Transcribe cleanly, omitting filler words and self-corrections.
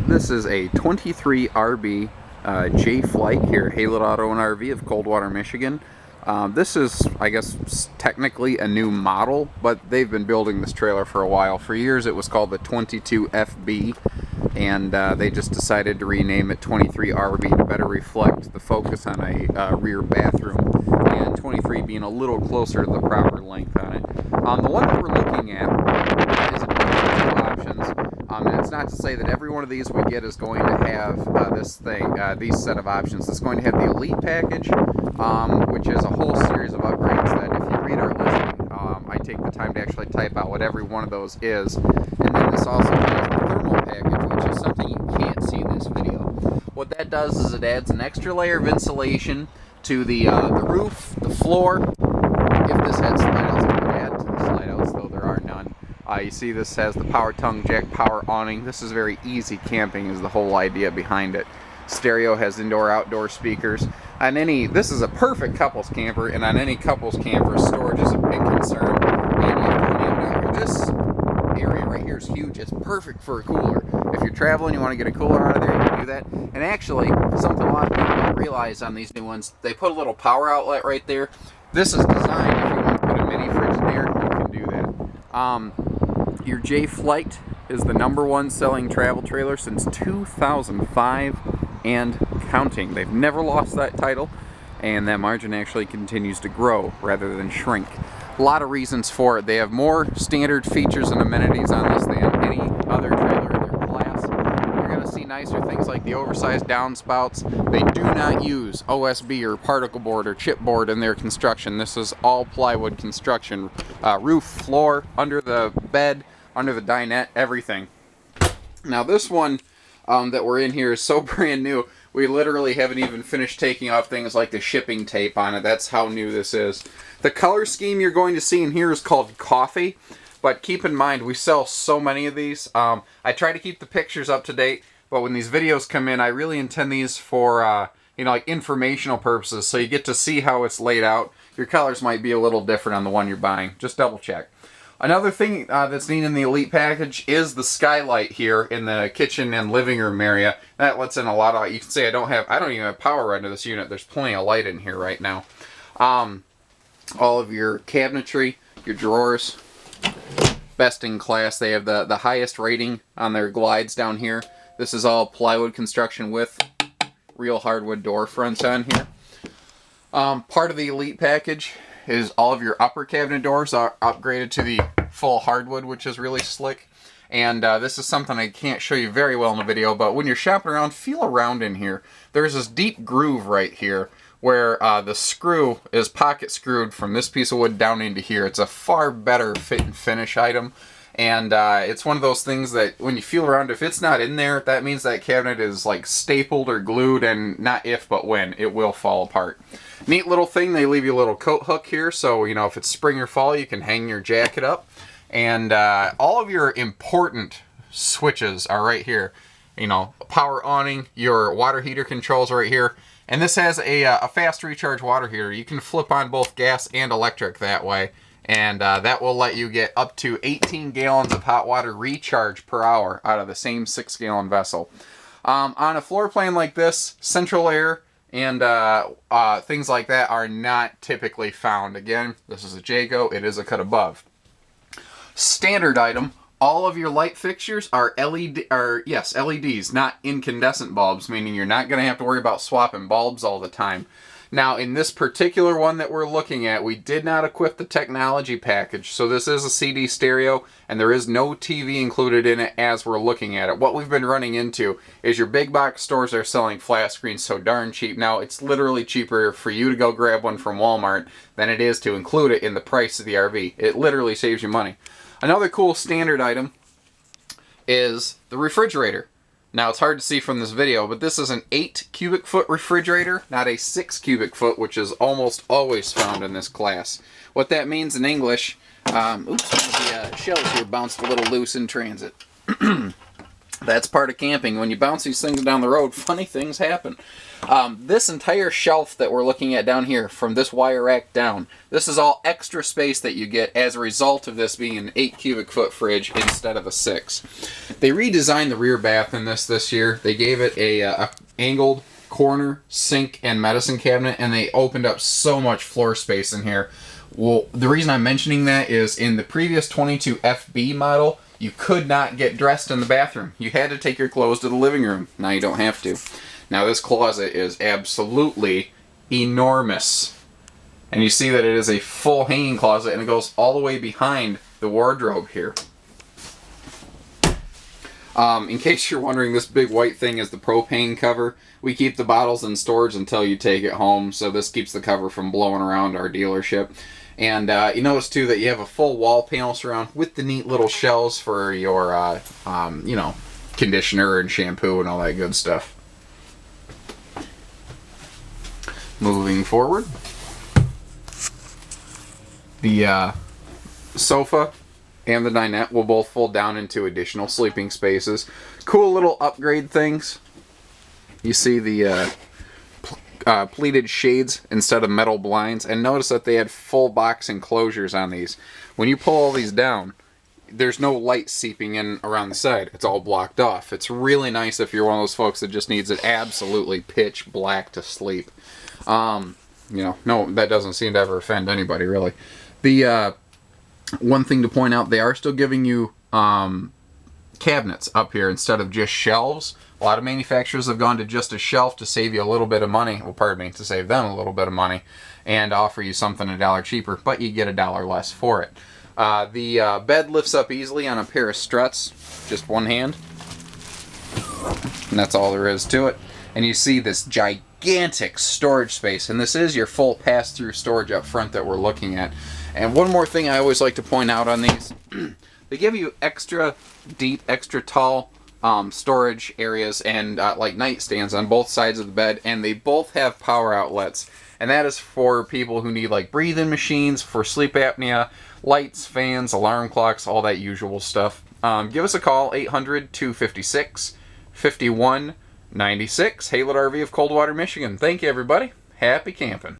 This is a 23 RB J Flight here at Haylett Auto and RV of Coldwater, Michigan. This is, I guess, technically a new model, but they've been building this trailer for a while. For years it was called the 22 FB, and they just decided to rename it 23 RB to better reflect the focus on a rear bathroom, and 23 being a little closer to the proper length on it. The one that we're looking at is a bunch of options. And it's not to say that every one of these we get is going to have these set of options. It's going to have the Elite package, which is a whole series of upgrades that if you read our listing, I take the time to actually type out what every one of those is. And then this also has the Thermal package, which is something you can't see in this video. What that does is it adds an extra layer of insulation to the roof, the floor. If this had slide outs, it would add to the slide outs, though there are none. You see this has the power tongue jack, power awning. This is very easy camping is the whole idea behind it. Stereo has indoor outdoor speakers. This is a perfect couples camper, and on any couples camper, storage is a big concern. And you have plenty of it out here. This area right here is huge. It's perfect for a cooler. If you're traveling, you want to get a cooler out of there, you can do that. And actually, something a lot of people don't realize on these new ones, they put a little power outlet right there. This is designed if you want to put a mini fridge in there, you can do that. Your J Flight is the #1 selling travel trailer since 2005 and counting. They've never lost that title, and that margin actually continues to grow rather than shrink. A lot of reasons for it. They have more standard features and amenities on this than any other trailer in their class. You're going to see nicer things like the oversized downspouts. They do not use OSB or particle board or chipboard in their construction. This is all plywood construction. Roof, floor, under the bed, under the dinette, everything. Now this one that we're in here is so brand new, we literally haven't even finished taking off things like the shipping tape on it. That's how new this is. The color scheme you're going to see in here is called coffee, but keep in mind we sell so many of these. I try to keep the pictures up to date, but when these videos come in, I really intend these for like informational purposes, so you get to see how it's laid out. Your colors might be a little different on the one you're buying. Just double check. Another thing that's neat in the Elite package is the Skylight here in the kitchen and living room area. That lets in a lot of, you can say I don't even have power right to this unit. There's plenty of light in here right now. All of your cabinetry, your drawers, best in class. They have the highest rating on their glides down here. This is all plywood construction with real hardwood door fronts on here. Part of the Elite package is all of your upper cabinet doors are upgraded to the full hardwood, which is really slick. And this is something I can't show you very well in the video, but when you're shopping around, feel around in here. There's this deep groove right here where the screw is pocket screwed from this piece of wood down into here. It's a far better fit and finish item. And it's one of those things that when you feel around, if it's not in there, that means that cabinet is like stapled or glued, and not if but when, it will fall apart. Neat little thing, they leave you a little coat hook here, so if it's spring or fall, you can hang your jacket up. And all of your important switches are right here. Power awning, your water heater controls right here. And this has a fast recharge water heater. You can flip on both gas and electric that way. And that will let you get up to 18 gallons of hot water recharge per hour out of the same 6-gallon vessel. On a floor plan like this, central air and things like that are not typically found. Again, this is a Jayco, it is a cut above. Standard item, all of your light fixtures are LEDs, not incandescent bulbs, meaning you're not going to have to worry about swapping bulbs all the time. Now, in this particular one that we're looking at, we did not equip the technology package. So this is a CD stereo, and there is no TV included in it as we're looking at it. What we've been running into is your big box stores are selling flat screens so darn cheap. Now, it's literally cheaper for you to go grab one from Walmart than it is to include it in the price of the RV. It literally saves you money. Another cool standard item is the refrigerator. Now, it's hard to see from this video, but this is an 8 cubic foot refrigerator, not a 6 cubic foot, which is almost always found in this class. What that means in English, oops, one of the shelves here bounced a little loose in transit. That's part of camping. When you bounce these things down the road, funny things happen. This entire shelf that we're looking at down here, from this wire rack down, this is all extra space that you get as a result of this being an 8 cubic foot fridge instead of a 6. They redesigned the rear bath in this year. They gave it a angled corner sink and medicine cabinet, and they opened up so much floor space in here. Well, the reason I'm mentioning that is in the previous 22 FB model, you could not get dressed in the bathroom. You had to take your clothes to the living room. Now you don't have to. Now this closet is absolutely enormous. And you see that it is a full hanging closet, and it goes all the way behind the wardrobe here. In case you're wondering, this big white thing is the propane cover. We keep the bottles in storage until you take it home, so this keeps the cover from blowing around our dealership. And you notice too that you have a full wall panel surround with the neat little shelves for your, you know, conditioner and shampoo and all that good stuff. Moving forward, the sofa and the dinette will both fold down into additional sleeping spaces. Cool little upgrade things. You see the pleated shades instead of metal blinds, and notice that they had full box enclosures on these. When you pull all these down, there's no light seeping in around the side. It's all blocked off. It's really nice if you're one of those folks that just needs it absolutely pitch black to sleep. You know, no, that doesn't seem to ever offend anybody, really. The one thing to point out, they are still giving you cabinets up here instead of just shelves. A lot of manufacturers have gone to just a shelf to save you a little bit of money. Well, pardon me, to save them a little bit of money and offer you something $1 cheaper, but you get $1 less for it. The bed lifts up easily on a pair of struts, just one hand, and that's all there is to it. And you see this gigantic storage space, and this is your full pass-through storage up front that we're looking at. And one more thing I always like to point out on these, they give you extra deep, extra tall storage areas and like nightstands on both sides of the bed, and they both have power outlets. And that is for people who need like breathing machines, for sleep apnea, lights, fans, alarm clocks, all that usual stuff. Give us a call, 800-256-5196, Haylett RV of Coldwater, Michigan. Thank you, everybody. Happy camping.